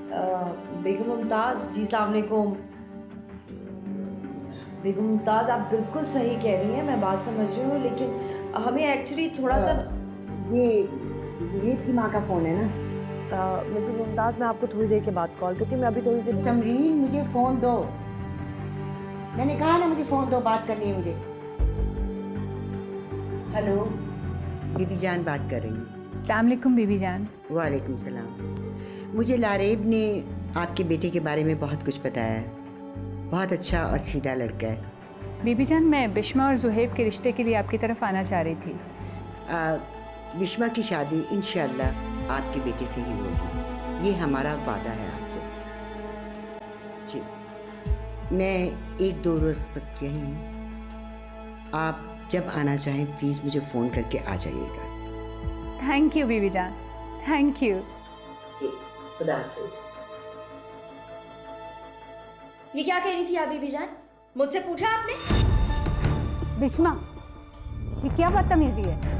बेगम मुमताज़ जी, अस्सलाम वालेकुम। बेगम मुमताज़, आप बिल्कुल सही कह रही हैं, मैं बात समझ रही हूँ, लेकिन हमें एक्चुअली थोड़ा सा ये की माँ का फ़ोन है ना? मिसेस मुमताज़, मैं आपको थोड़ी देर के बाद कॉल, क्योंकि मैं अभी थोड़ी सी तमरीन, मुझे फ़ोन दो। मैंने कहा ना मुझे फ़ोन दो, बात करनी है मुझे। हेलो, बीबी जान बात कर रही हूँ। अस्सलाम वालेकुम बीबी जान। वालेकुम सलाम। मुझे लारेब ने आपके बेटे के बारे में बहुत कुछ बताया है। बहुत अच्छा और सीधा लड़का है। बीबी जान, मैं बिश्मा और ज़ुहैब के रिश्ते के लिए आपकी तरफ आना चाह रही थी। बिश्मा की शादी इंशाअल्लाह आपके बेटे से ही होगी, ये हमारा वादा है आपसे। जी, मैं 1-2 रोज़ तक यहीं हूँ। आप जब आना चाहें प्लीज़ मुझे फ़ोन करके आ जाइएगा। थैंक यू बीबी जान, थैंक यू। जी, खुदा हाफ़िज़। ये क्या कह रही थी आप बीबी जान? मुझसे पूछा आपने? बिश्मा, ये क्या बदतमीजी है?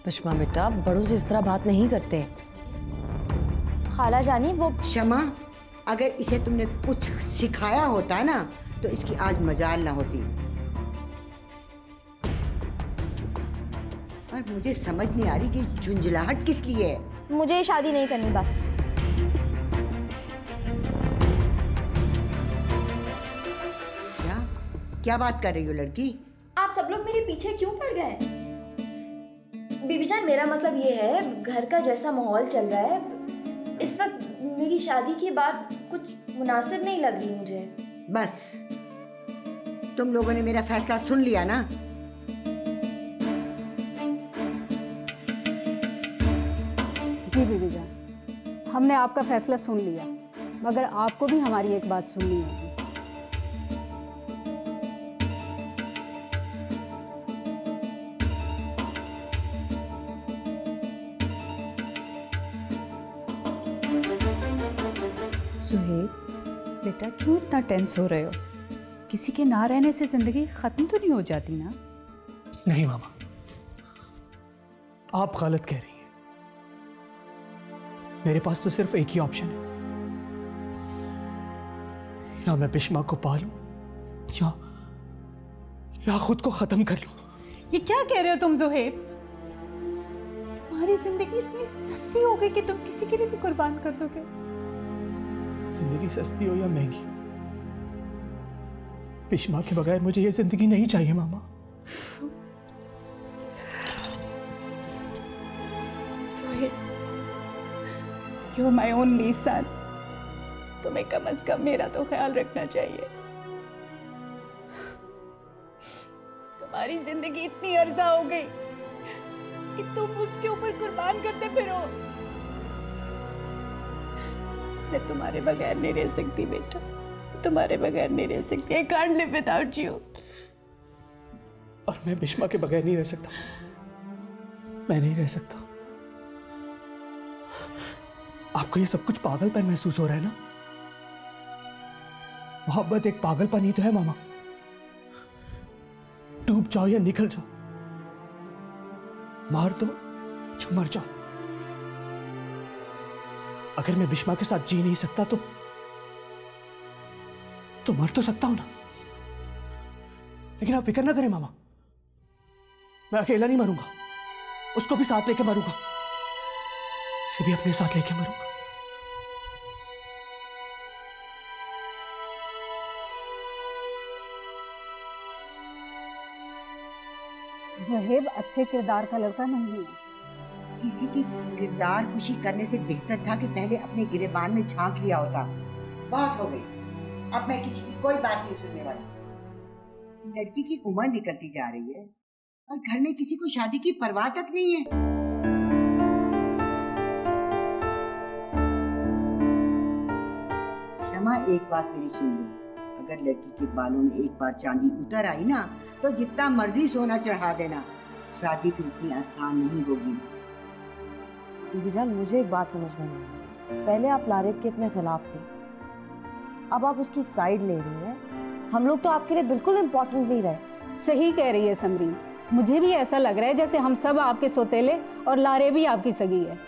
बिश्मा बेटा, बड़ों से इस तरह बात नहीं करते। खाला जानी, वो शमा, अगर इसे तुमने कुछ सिखाया होता ना तो इसकी आज मजाल ना होती। और मुझे समझ नहीं आ रही कि झुंझलाहट किस लिए है। मुझे शादी नहीं करनी बस। क्या बात कर रही हो लड़की? आप सब लोग मेरे पीछे क्यों पड़ गए? बीबी जान, मेरा मतलब ये है, घर का जैसा माहौल चल रहा है इस वक्त, मेरी शादी की बात कुछ मुनासिब नहीं लग रही मुझे। बस तुम लोगों ने मेरा फैसला सुन लिया ना? जी बीबी जान, हमने आपका फैसला सुन लिया, मगर आपको भी हमारी एक बात सुननी होगी। बेटा, क्यों इतना टेंस हो रहे हो? किसी के ना रहने से जिंदगी खत्म तो नहीं हो जाती ना? नहीं मामा, आप गलत कह रही हैं। मेरे पास तो सिर्फ एक ही ऑप्शन है, या मैं बिश्मा को पालूं या खुद को खत्म कर लूं। ये क्या कह रहे हो तुम ज़ुहैब? तुम्हारी जिंदगी इतनी सस्ती हो गई कि तुम किसी के लिए भी कुर्बान कर दोगे? जिंदगी सस्ती हो या महंगी, बिश्मा के बगैर मुझे ये जिंदगी नहीं चाहिए मामा। You're my only son. तुम्हें कम से कम मेरा तो ख्याल रखना चाहिए। तुम्हारी जिंदगी इतनी अर्जा हो गई कि तुम उसके ऊपर कुर्बान करते फिरो। मैं तुम्हारे बगैर नहीं रह सकती बेटा, तुम्हारे बगैर नहीं रह सकती। I can't live without you. और मैं बिश्मा के बगैर नहीं रह सकता, मैं नहीं रह सकता। आपको ये सब कुछ पागलपन महसूस हो रहा है ना? मोहब्बत एक पागलपन ही तो है मामा। डूब जाओ या निकल जाओ, मार दो या मर जाओ। अगर मैं बिश्मा के साथ जी नहीं सकता तो मर तो सकता हूं ना। लेकिन आप फिक्र ना करें मामा, मैं अकेला नहीं मरूंगा, उसको भी साथ लेके मरूंगा, उसे भी अपने साथ लेके मरूंगा। ज़ुहैब अच्छे किरदार का लड़का नहीं है। किसी की किरदार कुशी करने से बेहतर था कि पहले अपने गिरेबान में झांक लिया होता। बहुत हो गई, अब मैं किसी की कोई बात नहीं सुनने वाली। लड़की की उम्र निकलती जा रही है और घर में किसी को शादी की परवाह तक नहीं है। शमा, एक बात मेरी सुन लो, अगर लड़की के बालों में एक बार चांदी उतर आई ना तो जितना मर्जी सोना चढ़ा देना, शादी भी इतनी आसान नहीं होगी। बीबी जान, मुझे एक बात समझ में नहीं आई, पहले आप लारेब के इतने खिलाफ थे, अब आप उसकी साइड ले रही हैं। हम लोग तो आपके लिए बिल्कुल इम्पोर्टेंट नहीं रहे। सही कह रही है समरीन, मुझे भी ऐसा लग रहा है जैसे हम सब आपके सोतेले और लारेब भी आपकी सगी है।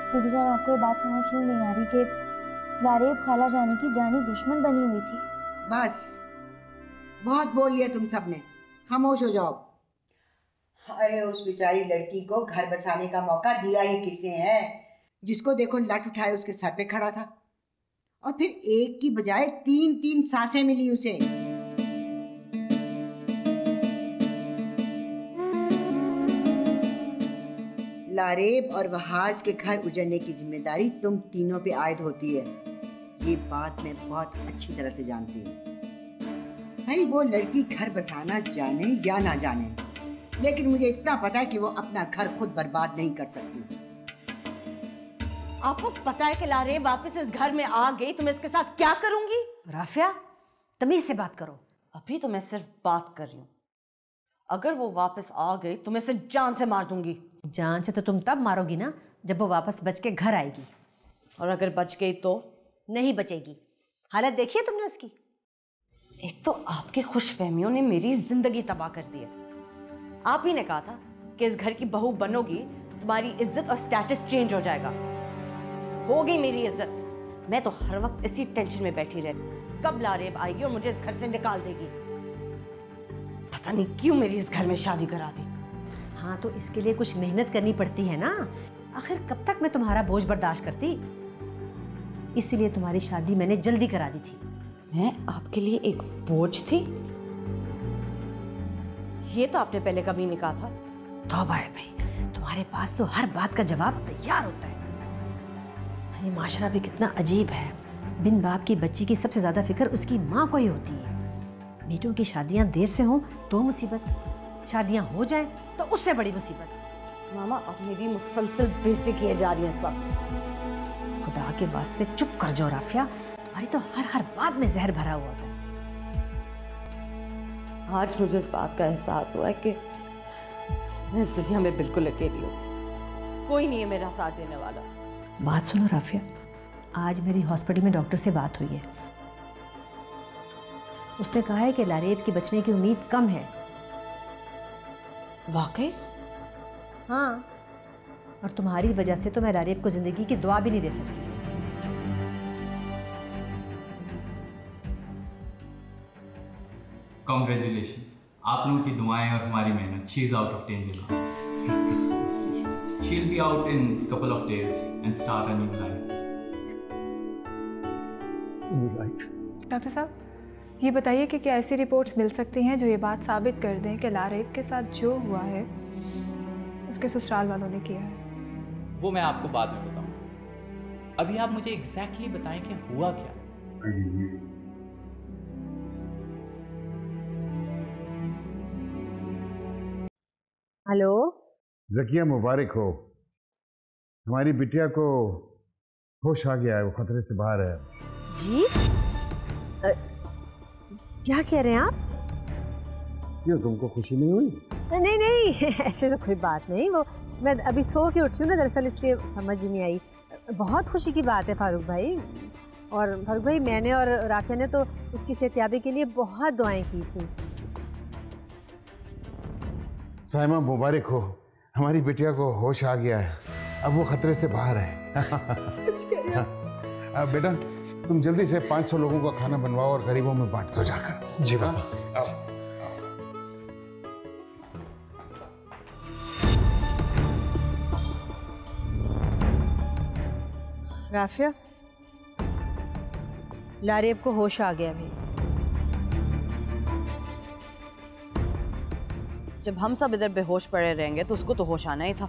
बीबी जान, आपको ये बात समझ क्यों नहीं आ रही कि लारेब खाला जानी की जानी दुश्मन बनी हुई थी? बस बहुत बोल लिया तुम सबने, खामोश हो जाओ। अरे उस बेचारी लड़की को घर बसाने का मौका दिया ही किसने है? जिसको देखो लट उठाए उसके सर पे खड़ा था, और फिर एक की बजाय 3-3 सांसें मिली उसे। लारेब और वहाज के घर उजड़ने की जिम्मेदारी तुम तीनों पे आयद होती है। ये बात मैं बहुत अच्छी तरह से जानती हूँ। भाई वो लड़की घर बसाना जाने या ना जाने, लेकिन मुझे इतना पता है कि वो अपना घर खुद बर्बाद नहीं कर सकती। आपको पता है कि लारेब वापस इस घर में आ गई तो मैं इसके साथ क्या करूंगी? राफिया, तमीज से बात करो। अभी तो मैं सिर्फ बात कर रही हूँ। अगर वो वापस आ गई तो मैं इसे जान से मार दूंगी। जान से तो तुम तब मारोगी ना जब वो वापस बच के घर आएगी। और अगर बच गई तो? नहीं बचेगी। हालत देखी है तुमने उसकी? एक तो आपकी खुशफहमियों ने मेरी जिंदगी तबाह कर दी है। आप ही ने कहा था कि इस घर की बहू बनोगी तो तुम्हारी इज्जत और स्टेटस चेंज हो जाएगा। हो गई मेरी इज्जत। मैं तो हर वक्त इसी टेंशन में बैठी रहती, कब लारेब आएगी और मुझे इस घर से निकाल देगी। पता नहीं क्यों मेरी इस घर में शादी करा दी। हाँ, तो इसके लिए कुछ मेहनत करनी पड़ती है ना। आखिर कब तक मैं तुम्हारा बोझ बर्दाश्त करती? इसीलिए तुम्हारी शादी मैंने जल्दी करा दी थी। मैं आपके लिए एक बोझ थी? ये तो आपने पहले कभी नहीं कहा था। तौबा है भाई, तुम्हारे पास तो हर बात का जवाब तैयार होता है। ये माशरा भी कितना अजीब है। बिन बाप की बच्ची की सबसे ज्यादा फिक्र उसकी माँ को ही होती है। बेटों की शादियां देर से हों तो मुसीबत, शादियां हो जाए तो उससे बड़ी मुसीबत। मामा, अब मेरी मुसलसल बेइज्जती किए जा रही है इस वक्त। खुदा के वास्ते चुप कर जाओ राफिया, तुम्हारी तो हर बात में जहर भरा हुआ था। आज मुझे इस बात का एहसास हुआ है कि मैं इस दुनिया में बिल्कुल अकेली हूँ। कोई नहीं है मेरा साथ देने वाला। बात सुनो राफिया, आज मेरी हॉस्पिटल में डॉक्टर से बात हुई है। उसने कहा है कि लारेब की बचने की उम्मीद कम है। वाकई? हाँ, और तुम्हारी वजह से तो मैं लारेब को जिंदगी की दुआ भी नहीं दे सकती। Congratulations, आप लोगों की दुआएं और हमारी मेहनत, she is out of danger now. She'll be out in couple of days and start a new life. Doctor साहब, ये बताइए कि क्या ऐसी रिपोर्ट्स मिल सकती हैं जो ये बात साबित कर दें कि लारेब के साथ जो हुआ है उसके ससुराल वालों ने किया है? वो मैं आपको बाद में बताऊंगा। अभी आप मुझे एग्जैक्टली बताएं कि हुआ क्या। हेलो ज़किया, मुबारक हो। हमारी बिटिया को होश आ गया है, वो खतरे से बाहर है। जी? क्या कह रहे हैं आप? क्यों, तुमको खुशी नहीं हुई? नहीं नहीं ऐसे तो कोई बात नहीं। वो मैं अभी सो के उठी हूँ ना दरअसल, इसलिए समझ ही नहीं आई। बहुत खुशी की बात है फारूक भाई। और फारूक भाई, मैंने और राफिया ने तो उसकी सेहतयाबी के लिए बहुत दुआएं की थी। साइमा, मुबारक हो, हमारी बिटिया को होश आ गया है, अब वो खतरे से बाहर है। सच कह रहे हो? बेटा, तुम जल्दी से 500 लोगों का खाना बनवाओ और गरीबों में बांट दो जाकर। जी पापा। आओ। राफिया, लारेब को होश आ गया भाई। जब हम सब इधर बेहोश पड़े रहेंगे तो उसको तो होश आना ही था।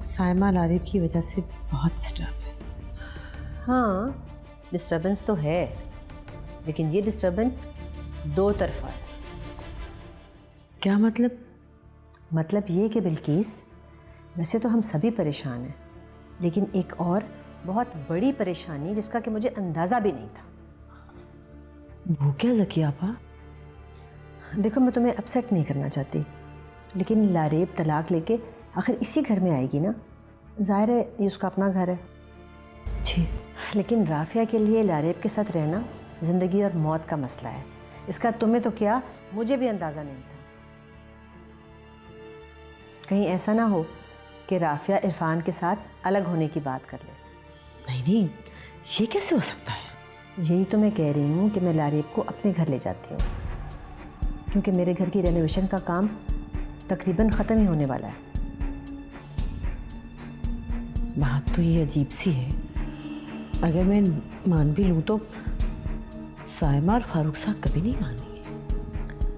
साइमा लारेब की वजह से बहुत डिस्टर्ब है। हाँ, डिस्टर्बेंस तो है, लेकिन ये डिस्टर्बेंस दो तरफा है। क्या मतलब? मतलब ये कि बिल्किस, वैसे तो हम सभी परेशान हैं, लेकिन एक और बहुत बड़ी परेशानी जिसका कि मुझे अंदाज़ा भी नहीं था। वो क्या ज़किया आपा? देखो, मैं तुम्हें अपसेट नहीं करना चाहती, लेकिन लारेब तलाक लेके आखिर इसी घर में आएगी ना। ज़ाहिर है ये उसका अपना घर है जी, लेकिन राफिया के लिए लारेब के साथ रहना ज़िंदगी और मौत का मसला है। इसका तुम्हें तो क्या, मुझे भी अंदाज़ा नहीं था। कहीं ऐसा ना हो कि राफिया इरफान के साथ अलग होने की बात कर ले। नहीं नहीं, ये कैसे हो सकता है? यही तो मैं कह रही हूँ कि मैं लारेब को अपने घर ले जाती हूँ, क्योंकि मेरे घर की रेनोवेशन का काम तकरीबन ख़त्म ही होने वाला है। बात तो ये अजीब सी है, अगर मैं मान भी लूँ तो साइमा और फारूक साहब कभी नहीं मानेंगे।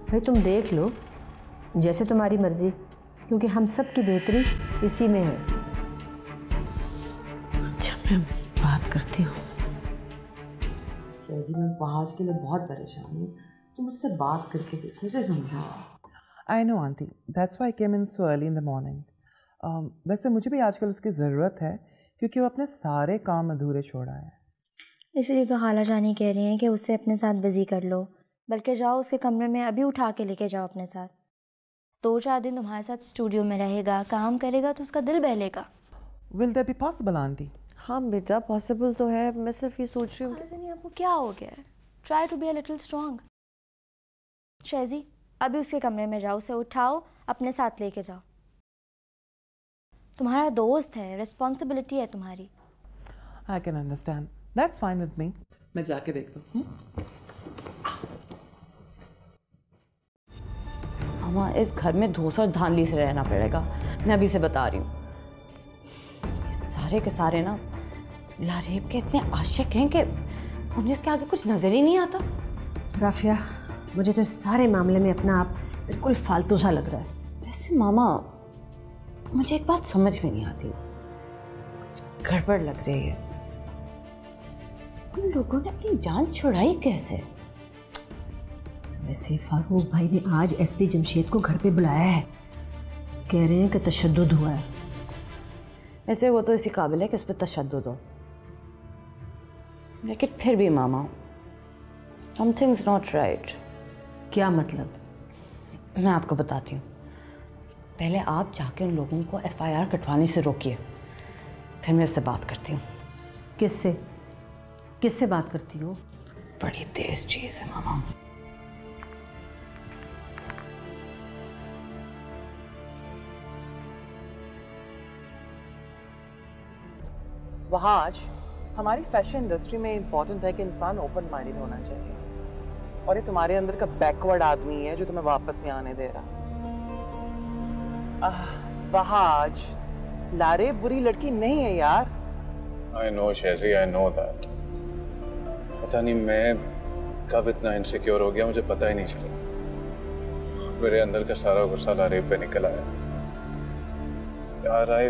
भाई तुम देख लो, जैसे तुम्हारी मर्जी, क्योंकि हम सब की बेहतरी इसी में है। अच्छा, मैं बात करती हूँ। शहजी, मैं आज के लिए बहुत परेशान हूँ, तुम मुझसे बात करके देखो, मुझे समझा। I know aunty, that's why I came in so early in the morning. वैसे मुझे भी आजकल उसकी ज़रूरत है, क्योंकि वो अपने सारे काम अधूरे छोड़ा है। इसलिए तो खाला जानी कह रही हैं कि उसे अपने साथ बिजी कर लो, बल्कि जाओ उसके कमरे में अभी उठा के लेके जाओ अपने साथ। 2-4 दिन तुम्हारे साथ स्टूडियो में रहेगा, काम करेगा तो उसका दिल बहलेगा। Will that be possible aunty? हाँ बेटा, पॉसिबल तो है। मैं सिर्फ ये सोच रही हूँ कि आपको क्या हो गया है? Try to be a little strong. Shahji, अभी उसके कमरे में जाओ, उसे उठाओ, अपने साथ लेके जाओ। तुम्हारा दोस्त है, रिस्पॉन्सिबिलिटी है तुम्हारी। I can understand, that's fine with me. मैं जाके देखता हूँ। मामा, इस घर में धोस और धांधली से रहना पड़ेगा, मैं अभी से बता रही हूँ। सारे के सारे ना लारेब के इतने आशिक हैं कि उन्हें इसके आगे कुछ नजर ही नहीं आता। राफिया, मुझे तो इस सारे मामले में अपना आप बिल्कुल फालतू सा लग रहा है। वैसे मामा, मुझे एक बात समझ में नहीं आती, कुछ गड़बड़ लग रही है। उन लोगों ने अपनी जान छुड़ाई कैसे? वैसे फारूक भाई ने आज एसपी जमशेद को घर पे बुलाया है, कह रहे हैं कि तशद्दुद हुआ है। वैसे वो तो इसी काबिल है कि उस पर तशद्दुद हो, लेकिन फिर भी मामा, समथिंग्स नॉट राइट। क्या मतलब? मैं आपको बताती हूँ। पहले आप जाके उन लोगों को FIR कटवाने से रोकिए, फिर मैं उससे बात करती हूँ। किससे? किससे बात करती हो? बड़ी तेज चीज़ है मामा। वहाज, हमारी फैशन इंडस्ट्री में इम्पॉर्टेंट है कि इंसान ओपन माइंडेड होना चाहिए, और ये तुम्हारे अंदर का बैकवर्ड आदमी है जो तुम्हें वापस नहीं आने दे रहा। वहाज, लारेब बुरी लड़की नहीं है यार। I know शहजी, I know that। पता नहीं मैं कब इतना इनसिक्योर हो गया, मुझे पता ही नहीं चला। मेरे अंदर का सारा गुस्सा लारेब पे निकल आया। यार, I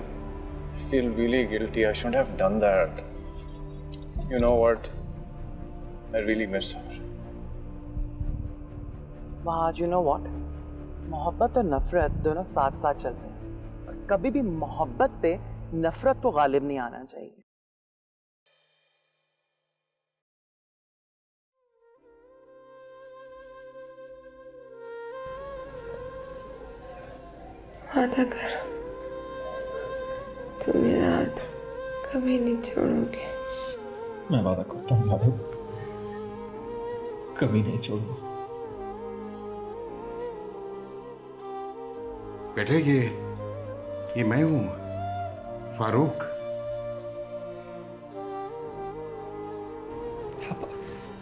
feel really guilty. I shouldn't have done that. You know what? I really miss her. Wahaj, you know what? मोहब्बत और नफरत दोनों साथ साथ चलते हैं, और कभी भी मोहब्बत पे नफरत को गालिब नहीं आना चाहिए। वादा कर, तुम मेरा हाथ कभी नहीं छोड़ोगे। मैं वादा करता हूँ बाबू, कभी नहीं छोड़ूंगा। बेटे, ये मैं हूं, फारूक।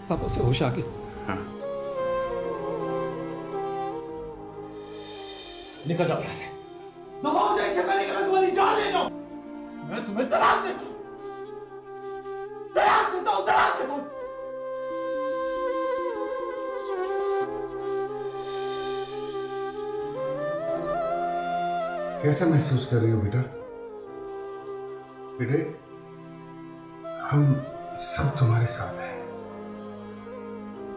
पापा से होश आ गया। हाँ। निकल जाओ यहाँ से। दफा इससे पहले कि मैं तुम्हारी जान ले लूं। मैं तुम्हें तलाक देता हूं, तलाक देता हूं, तलाक देता हूं। कैसा महसूस कर रही हो बेटा? बेटे, हम सब तुम्हारे साथ हैं।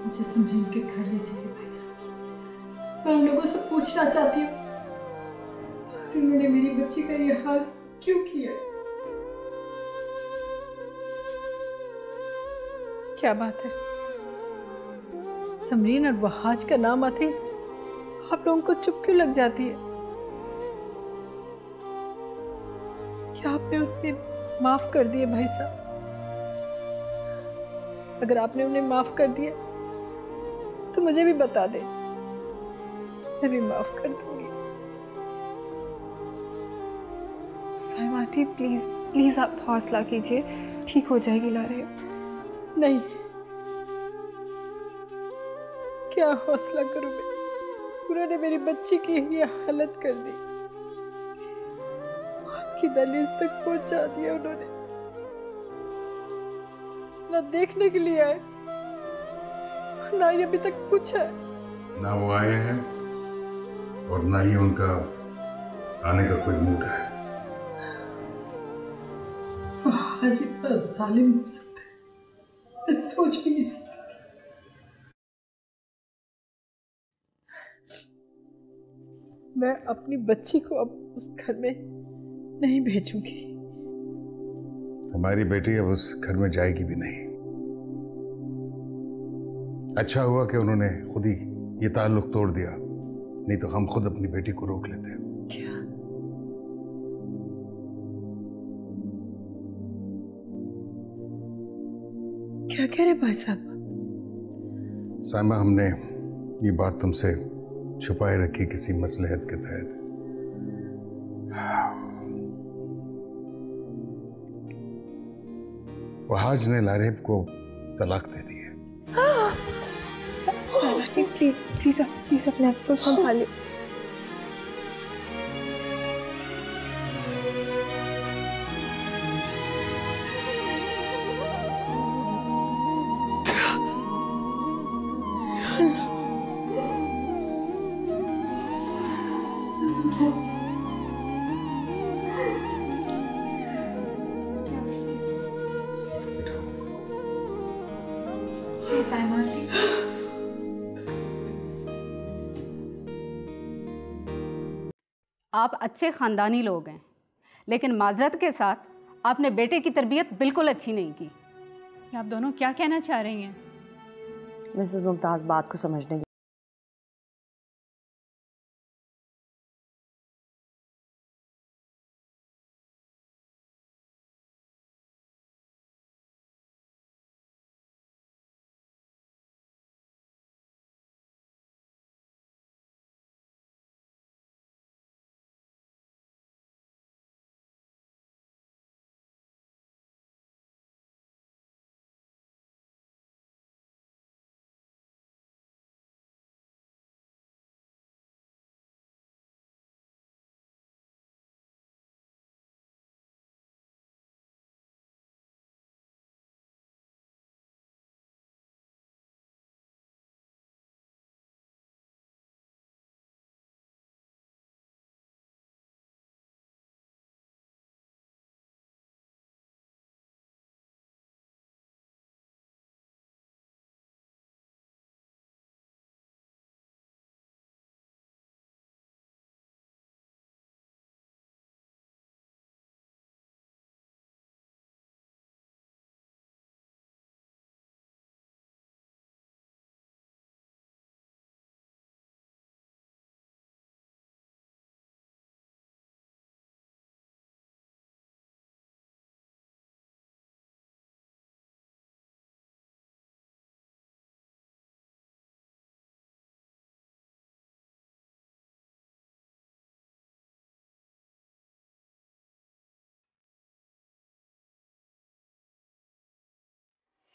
मुझे समरीन के घर ले जाइए भाई साहब। मैं उन लोगों से पूछना चाहती हूँ, उन्होंने मेरी बच्ची का ये हाल क्यों किया? क्या बात है, समरीन और वहाज का नाम आते आप लोगों को चुप क्यों लग जाती है? क्या आपने उन्हें माफ कर दिया भाई साहब? अगर आपने उन्हें माफ कर दिया तो मुझे भी बता दे, मैं भी माफ कर दूंगी। आंटी प्लीज़ प्लीज़ आप हौसला कीजिए, ठीक हो जाएगी लारे। नहीं, क्या हौसला करूं मैं, उन्होंने मेरी बच्ची की ये हालत कर दी, मौत की दहलीज तक पहुंचा दिया उन्होंने। ना देखने के लिए आए, ना ये अभी तक पूछा है। ना वो आए हैं और ना ही उनका आने का कोई मूड है। आज इतना जालिम हो सकता है, मैं सोच भी नहीं सकती। मैं अपनी बच्ची को अब उस घर में नहीं भेजूंगी। हमारी बेटी अब उस घर में जाएगी भी नहीं। अच्छा हुआ कि उन्होंने खुद ही ये ताल्लुक तोड़ दिया, नहीं तो हम खुद अपनी बेटी को रोक लेते। क्या कह रहे भाई साहब? साइमा, हमने ये बात तुमसे छुपाए रखी किसी मसलहत के तहत। वहाज ने लारेब को तलाक दे दी है। प्लीज प्लीज प्लीज अपने आप को संभालिए। आप अच्छे ख़ानदानी लोग हैं, लेकिन माजरत के साथ आपने बेटे की तरबियत बिल्कुल अच्छी नहीं की। आप दोनों क्या कहना चाह रही हैं? मिसेस मुमताज़, बात को समझने दीजिए।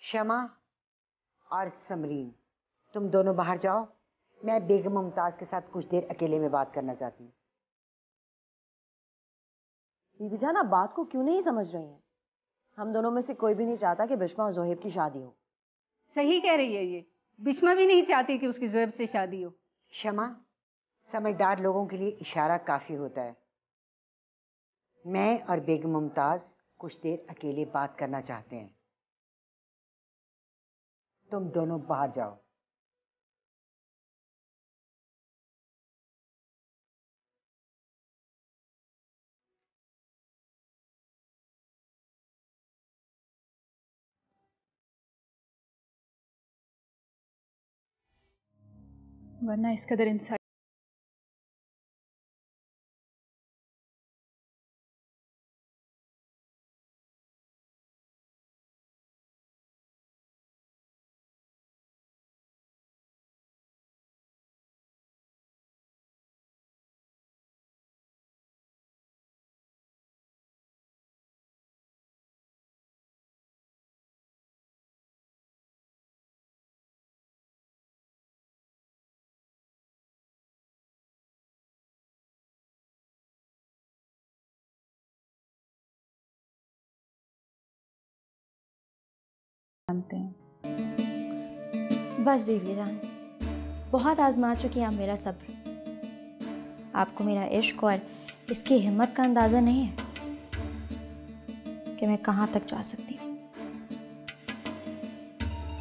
शमा और समरीन, तुम दोनों बाहर जाओ। मैं बेगम मुमताज के साथ कुछ देर अकेले में बात करना चाहती हूँ। बीबी जान, आप बात को क्यों नहीं समझ रही हैं? हम दोनों में से कोई भी नहीं चाहता कि बिश्मा और जोहेब की शादी हो। सही कह रही है ये। बिश्मा भी नहीं चाहती कि उसकी जोहेब से शादी हो। शमा, समझदार लोगों के लिए इशारा काफी होता है। मैं और बेगम मुमताज कुछ देर अकेले बात करना चाहते हैं। तुम दोनों बाहर जाओ। वरना इस कदर इंसान जानते हैं। बस बीवी जान, बहुत आजमा चुकी हैं आप मेरा सब्र। आपको मेरा इश्क और इसकी हिम्मत का अंदाज़ा नहीं है कि मैं कहाँ तक जा सकती हूँ।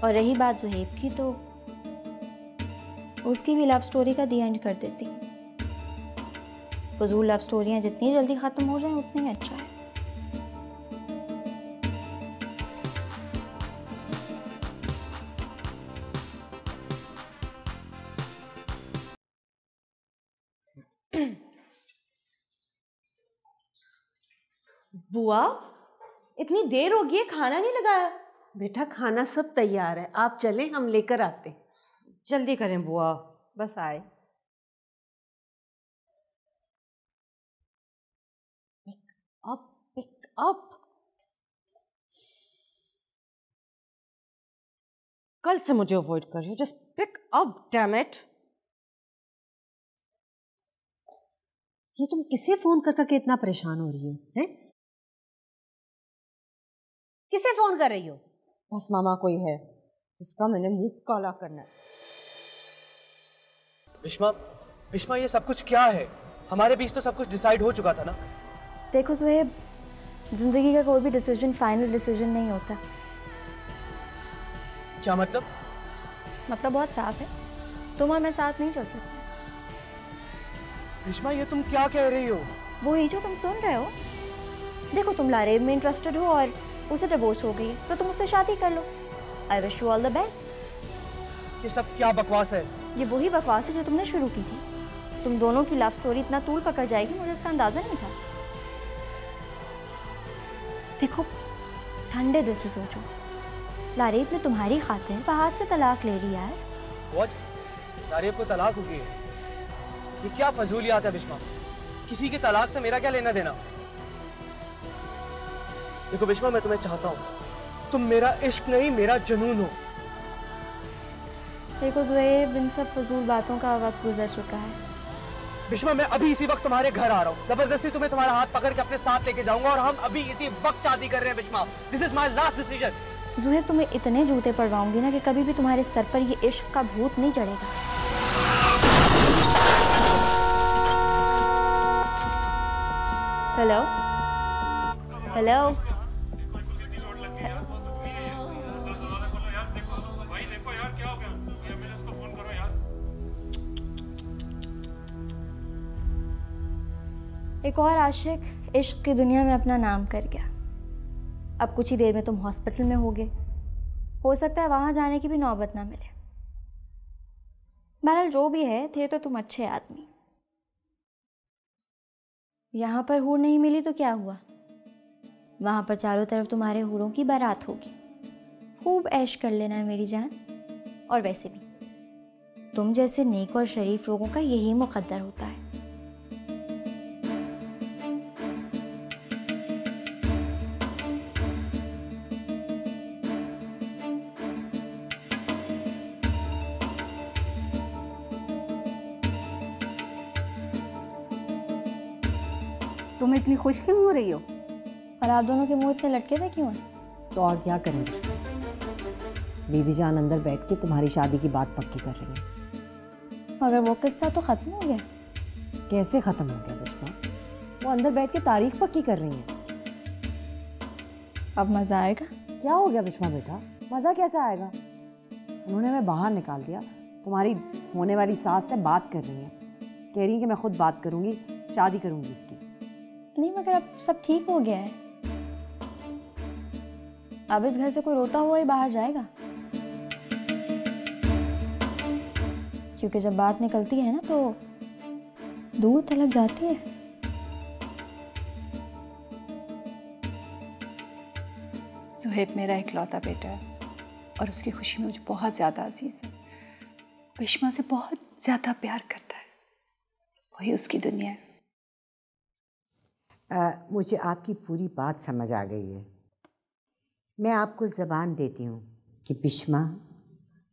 और रही बात ज़ुहैब की, तो उसकी भी लव स्टोरी का दी एंड कर देती। फजूल लव स्टोरियाँ जितनी जल्दी ख़त्म हो जाएं उतनी अच्छा है। बुआ, इतनी देर हो गई है, खाना नहीं लगाया। बेटा खाना सब तैयार है, आप चलें हम लेकर आते हैं। जल्दी करें बुआ। बस आए। Pick up. कल से मुझे अवॉइड कर रही हो, just pick up damn it. ये तुम किसे फोन कर करके इतना परेशान हो रही हो हैं? किसे फोन कर रही हो? बस मामा कोई है जिसका मैंने मुंह काला करना है। बिश्मा, बिश्मा ये सब कुछ क्या है? हमारे बीच तो सब कुछ डिसाइड हो चुका था ना। देखो ज़ुहैब, जिंदगी का कोई भी डिसीजन फाइनल डिसीजन नहीं होता। क्या मतलब? मतलब बहुत साफ है, तुम और मैं साथ नहीं चल सकते। बिश्मा ये तुम क्या कह रही हो? वो ही जो तुम सुन रहे हो। देखो तुम लारेब में इंटरेस्टेड हो और उसे डिवोर्स हो गई है, तो तुम उससे शादी कर लो। I wish you all the best. ये सब क्या बकवास है? ये वही बकवास है जो तुमने शुरू की थी। तुम दोनों की लव स्टोरी इतना तूल पकड़ जाएगी, मुझे इसका अंदाजा नहीं था। देखो ठंडे दिल से सोचो, लारेब ने तुम्हारी खातिर फहाद से तलाक ले लिया है। What? लारेब को तलाक हो गई है? ये क्या फजूलियात है बिश्मा? किसी के तलाक से मेरा क्या लेना देना? देखो बिश्मा, मैं तुम्हें चाहता हूँ, तुम मेरा इश्क नहीं मेरा जुनून हो। देखो ज़ुहैब, इन सब फजूल बातों का वक्त गुजर चुका है। बिश्मा मैं अभी इसी वक्त तुम्हारे घर आ रहा हूँ, जबरदस्ती तुम्हें तुम्हारा हाथ पकड़ के अपने साथ लेके जाऊंगा और हम अभी इसी वक्त शादी कर रहे हैं Bishma. This is my last decision. Zuhaib तुम्हें इतने जूते पड़वाऊंगी ना कि कभी भी तुम्हारे सर पर ये इश्क का भूत नहीं चढ़ेगा। हेलो हेलो, एक और आशिक इश्क की दुनिया में अपना नाम कर गया। अब कुछ ही देर में तुम हॉस्पिटल में होगे, हो सकता है वहां जाने की भी नौबत ना मिले। बहरहाल जो भी है, थे तो तुम अच्छे आदमी। यहाँ पर हूर नहीं मिली तो क्या हुआ, वहां पर चारों तरफ तुम्हारे हूरों की बारात होगी। खूब ऐश कर लेना है मेरी जान। और वैसे भी तुम जैसे नेक और शरीफ लोगों का यही मुकद्दर होता है। तुम इतनी खुश क्यों हो रही हो? और आप दोनों के मुंह इतने लटके हुए क्यों हैं? तो और क्या करेंगे? बीबी जान अंदर बैठ के तुम्हारी शादी की बात पक्की कर रही है। मगर वो किस्सा तो खत्म हो गया। कैसे खत्म हो गया बिश्मा? वो अंदर बैठ के तारीख पक्की कर रही है। अब मजा आएगा? क्या हो गया बिश्मा बेटा, मजा कैसे आएगा? उन्होंने हमें बाहर निकाल दिया, तुम्हारी होने वाली सास से बात कर रही है, कह रही है कि मैं खुद बात करूंगी, शादी करूंगी इसकी। नहीं मगर अब सब ठीक हो गया है। अब इस घर से कोई रोता हुआ ही बाहर जाएगा, क्योंकि जब बात निकलती है ना तो दूर तलक जाती है। ज़ुहैब मेरा इकलौता बेटा है और उसकी खुशी में मुझे बहुत ज़्यादा अजीज़ है। बिश्मा से बहुत ज़्यादा प्यार करता है, वही उसकी दुनिया है। मुझे आपकी पूरी बात समझ आ गई है। मैं आपको ज़बान देती हूँ कि बिश्मा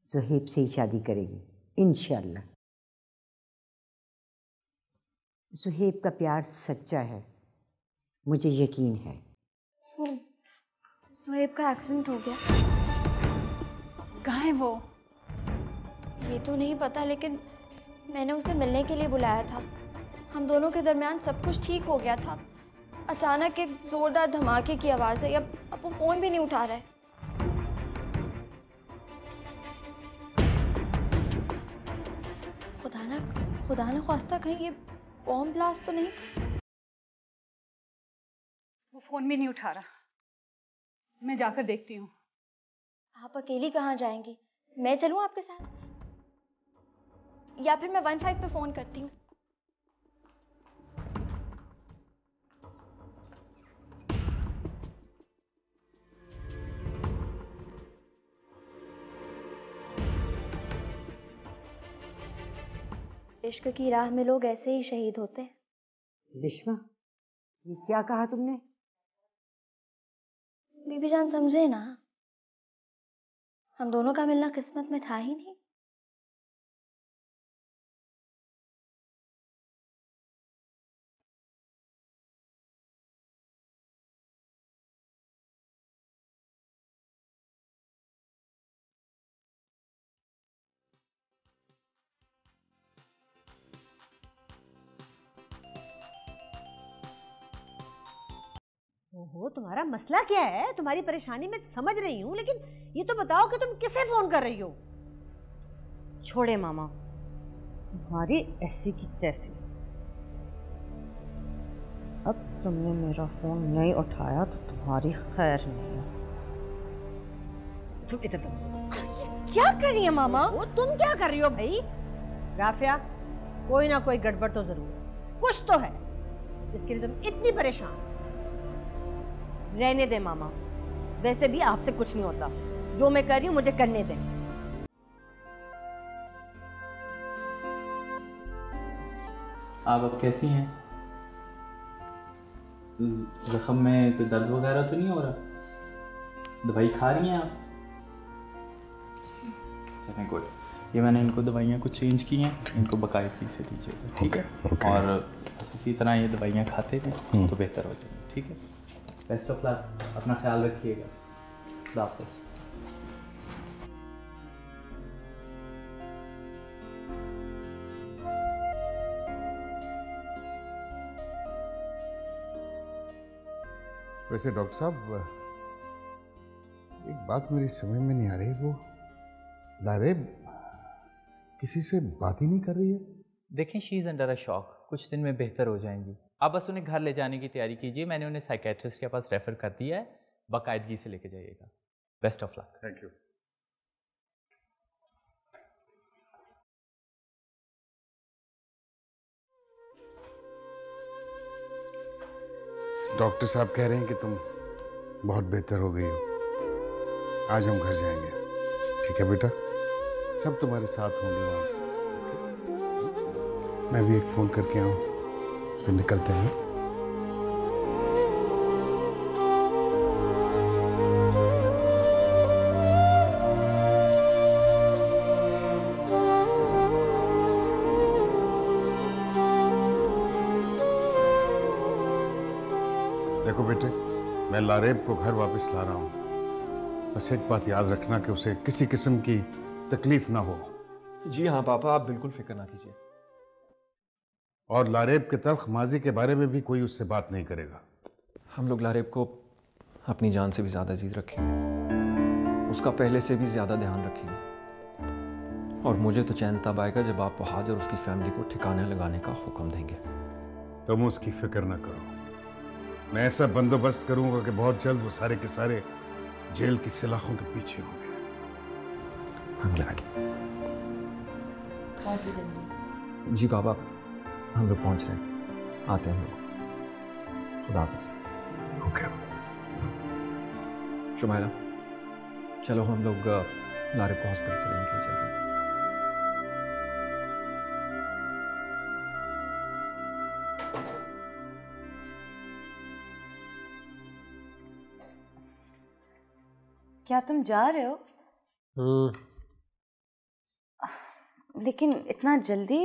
ज़ुहैब से ही शादी करेगी इंशाअल्लाह। ज़ुहैब का प्यार सच्चा है, मुझे यकीन है। ज़ुहैब का एक्सीडेंट हो गया। कहाँ है वो? ये तो नहीं पता, लेकिन मैंने उसे मिलने के लिए बुलाया था। हम दोनों के दरमियान सब कुछ ठीक हो गया था। अचानक एक जोरदार धमाके की आवाज़ है। अब वो फ़ोन भी नहीं उठा रहा है। खुदा न ख्वास्ता कहीं ये बॉम्ब ब्लास्ट तो नहीं? वो फ़ोन भी नहीं उठा रहा। मैं जाकर देखती हूँ। आप अकेली कहाँ जाएंगी? मैं चलूँ आपके साथ? या फिर मैं 15 पे फ़ोन करती हूँ। इश्क की राह में लोग ऐसे ही शहीद होते हैं। बिश्मा, ये क्या कहा तुमने? बीबी जान समझे ना, हम दोनों का मिलना किस्मत में था ही नहीं। ओहो, तुम्हारा मसला क्या है? तुम्हारी परेशानी मैं समझ रही हूँ, लेकिन ये तो बताओ कि तुम किसे फोन कर रही हो? छोड़े मामा, तुम्हारी ऐसी की तैसी। अब तुमने मेरा फोन नहीं उठाया तो तुम्हारी खैर नहीं है। तुम इधर क्या कर रही है मामा? वो तुम क्या कर रही हो भाई? राफिया, कोई ना कोई गड़बड़ तो जरूर है, कुछ तो है जिसके लिए तुम इतनी परेशान। रहने दे मामा, वैसे भी आपसे कुछ नहीं होता। जो मैं कर रही हूँ मुझे करने दें। आप अब कैसी हैं? जख्म में कोई दर्द वगैरह तो नहीं हो रहा? दवाई खा रही हैं आप? चलें, गुड। ये मैंने इनको दवाइयाँ कुछ चेंज की हैं, इनको बाकायदगी से दीजिएगा, ठीक है? और बस इसी तरह ये दवाइयाँ खाते रहें तो बेहतर हो जाएंगे, ठीक है? बेस्ट ऑफ लक, अपना ख्याल रखिएगा। खुदा हाफ़िज़। वैसे डॉक्टर साहब, एक बात मेरी समझ में नहीं आ रही, वो लारेब किसी से बात ही नहीं कर रही है। देखें, she is under a shock, कुछ दिन में बेहतर हो जाएंगी। आप बस उन्हें घर ले जाने की तैयारी कीजिए। मैंने उन्हें साइकेट्रिस्ट के पास रेफ़र कर दिया है, बाकायदगी से लेके जाइएगा। Best of luck. Thank you. Doctor साहब कह रहे हैं कि तुम बहुत बेहतर हो गई हो। आज हम घर जाएंगे, ठीक है बेटा? सब तुम्हारे साथ होंगे वहाँ। मैं भी एक फ़ोन करके आऊँ, फिर निकलते हैं। देखो बेटे, मैं लारेब को घर वापस ला रहा हूँ। बस एक बात याद रखना कि उसे किसी किस्म की तकलीफ ना हो। जी हाँ पापा, आप बिल्कुल फिक्र ना कीजिए। और लारेब के तल्ख माजी के बारे में भी कोई उससे बात नहीं करेगा। हम लोग लारेब को अपनी जान से भी ज़्यादा अजीज रखेंगे, उसका पहले से भी ज़्यादा ध्यान रखेंगे। और मुझे तो चैन तब आएगा जब आप वहाज और उसकी फैमिली को ठिकाने लगाने का हुक्म देंगे। तुम उसकी फिक्र ना करो, मैं ऐसा बंदोबस्त करूंगा कि बहुत जल्द वो सारे के सारे जेल की सलाखों के पीछे होंगे। I'm glad। जी पापा, हम लोग पहुंच रहे हैं, आते हैं लोग। खुदा हाफ़िज़। ओके। शुमाइला, चलो हम लोग लारेब को हॉस्पिटल चलेंगे के लिए चल रहे हैं। क्या तुम जा रहे हो? लेकिन इतना जल्दी?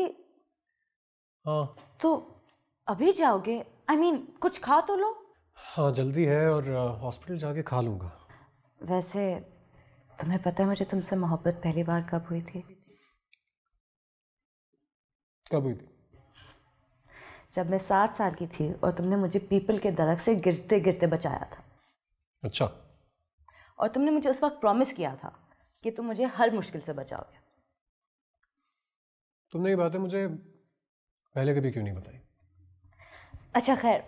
हाँ। तो अभी जाओगे? I mean, कुछ खा तो लो। हाँ जल्दी है और हॉस्पिटल जाके खा लूँगा। वैसे तुम्हें पता है मुझे तुमसे मोहब्बत पहली बार कब हुई थी? कब हुई थी? जब मैं 7 साल की थी और तुमने मुझे पीपल के दरख्त से गिरते गिरते बचाया था। अच्छा। और तुमने मुझे उस वक्त प्रॉमिस किया था कि तुम मुझे हर मुश्किल से बचाओगे। तुमने ये बातें मुझे पहले कभी क्यों नहीं बताई? अच्छा खैर,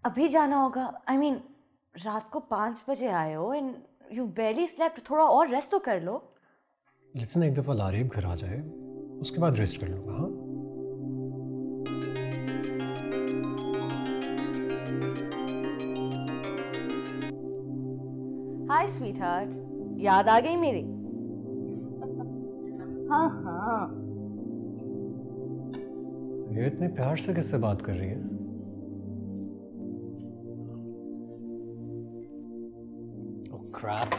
अभी जाना होगा। I mean, रात को 5 बजे आए हो एंड यू barely slept। थोड़ा और रेस्ट तो कर लो। लिसन, एक दफा लारेब घर आ जाए उसके बाद रेस्ट कर लूंगा। हाँ, हाय स्वीट हार्ट, याद आ गई मेरी? हाँ हाँ। ये इतने प्यार से किससे बात कर रही है? ओह क्रैप,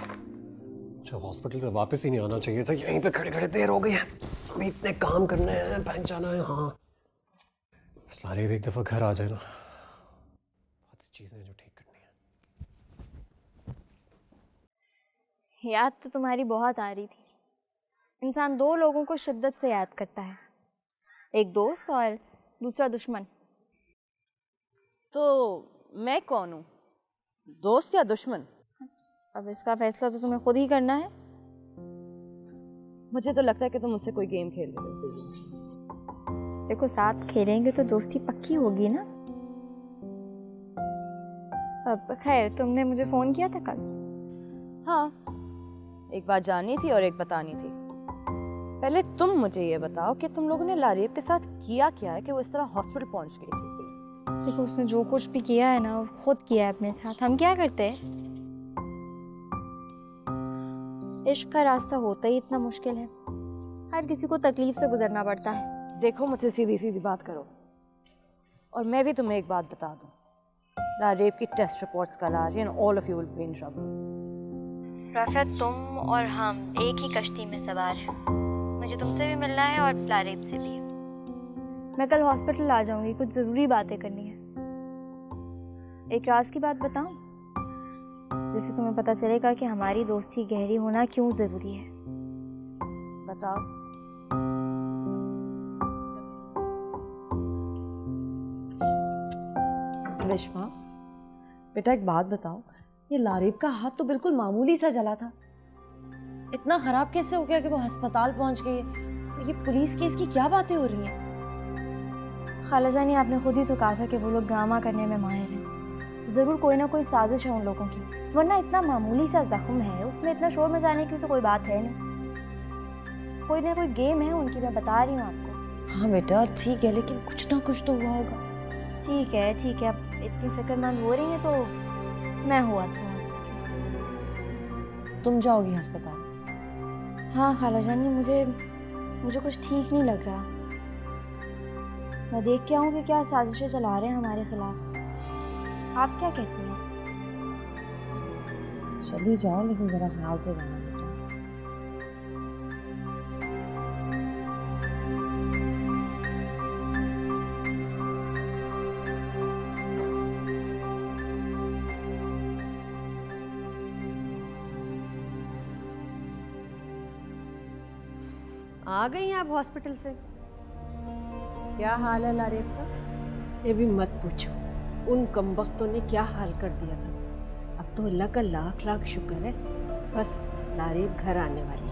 अच्छा हॉस्पिटल से वापस ही नहीं आना चाहिए था, यहीं पे खड़े खड़े देर हो गई है। अभी इतने काम करने हैं, बैंक जाना है। हाँ बस लारेब एक दफा घर आ जाए ना, बहुत सी चीजें हैं जो ठीक करनी है। याद तो तुम्हारी बहुत आ रही थी। इंसान 2 लोगों को शिद्दत से याद करता है, एक दोस्त और दूसरा दुश्मन। तो मैं कौन हूँ, दोस्त या दुश्मन? अब इसका फैसला तो तुम्हें खुद ही करना है। मुझे तो लगता है कि तुम मुझसे कोई गेम खेल रहे हो। देखो, साथ खेलेंगे तो दोस्ती पक्की होगी ना। अब खैर, तुमने मुझे फोन किया था कल? हाँ, एक बात जाननी थी और एक बतानी थी। पहले तुम मुझे ये बताओ कि तुम लोगों ने लारेब के साथ किया क्या है कि वो इस तरह हॉस्पिटल पहुंच गई थी? देखो, उसने जो कुछ भी किया है ना, वो खुद किया है अपने साथ। हम क्या करते हैं? इश्क का रास्ता होता ही इतना मुश्किल है, हर किसी को तकलीफ से गुजरना पड़ता है। देखो, मुझसे सीधी सीधी बात करो और मैं भी तुम्हें एक बात बता दूं। लारेब की टेस्ट रिपोर्ट्स कल आ रही हैं and all of you will be in trouble। Rafia, तुम और हम एक ही कश्ती में सवार हैं। मुझे तुमसे भी मिलना है और लारेब से भी। मैं कल हॉस्पिटल आ जाऊंगी, कुछ ज़रूरी बातें करनी है। एक राज की बात बताऊं, जिससे तुम्हें पता चलेगा कि हमारी दोस्ती गहरी होना क्यों ज़रूरी है। बताओ। विश्वा बेटा, एक बात बताओ, ये लारेब का हाथ तो बिल्कुल मामूली सा जला था, इतना खराब कैसे हो गया कि वो अस्पताल पहुंच गई है? ये पुलिस केस की क्या बातें हो रही हैं? खाला जानी, आपने खुद ही तो कहा था कि वो लोग ड्रामा करने में माहिर हैं। ज़रूर कोई ना कोई साजिश है उन लोगों की, वरना इतना मामूली सा जख्म है, उसमें इतना शोर मचाने की तो कोई बात है नहीं। कोई ना कोई गेम है उनकी, मैं बता रही हूँ आपको। हाँ बेटा, ठीक है, लेकिन कुछ ना कुछ तो हुआ होगा। ठीक है ठीक है, अब इतनी फिक्रमंद हो रही है तो मैं हुआ था हॉस्पिटल। तुम जाओगी अस्पताल? हाँ खाला जानी, मुझे कुछ ठीक नहीं लग रहा। मैं देख के आऊँ कि क्या साजिशें चला रहे हैं हमारे खिलाफ। आप क्या कहती हैं? चली जाओ, लेकिन जरा ख्याल से जाना बेटा। आ गई हैं आप हॉस्पिटल से? क्या हाल है लारेब का? ये भी मत पूछो, उन कमबख्तों ने क्या हाल कर दिया था। अब तो अल्लाह का लाख लाख शुक्र है, बस लारेब घर आने वाली।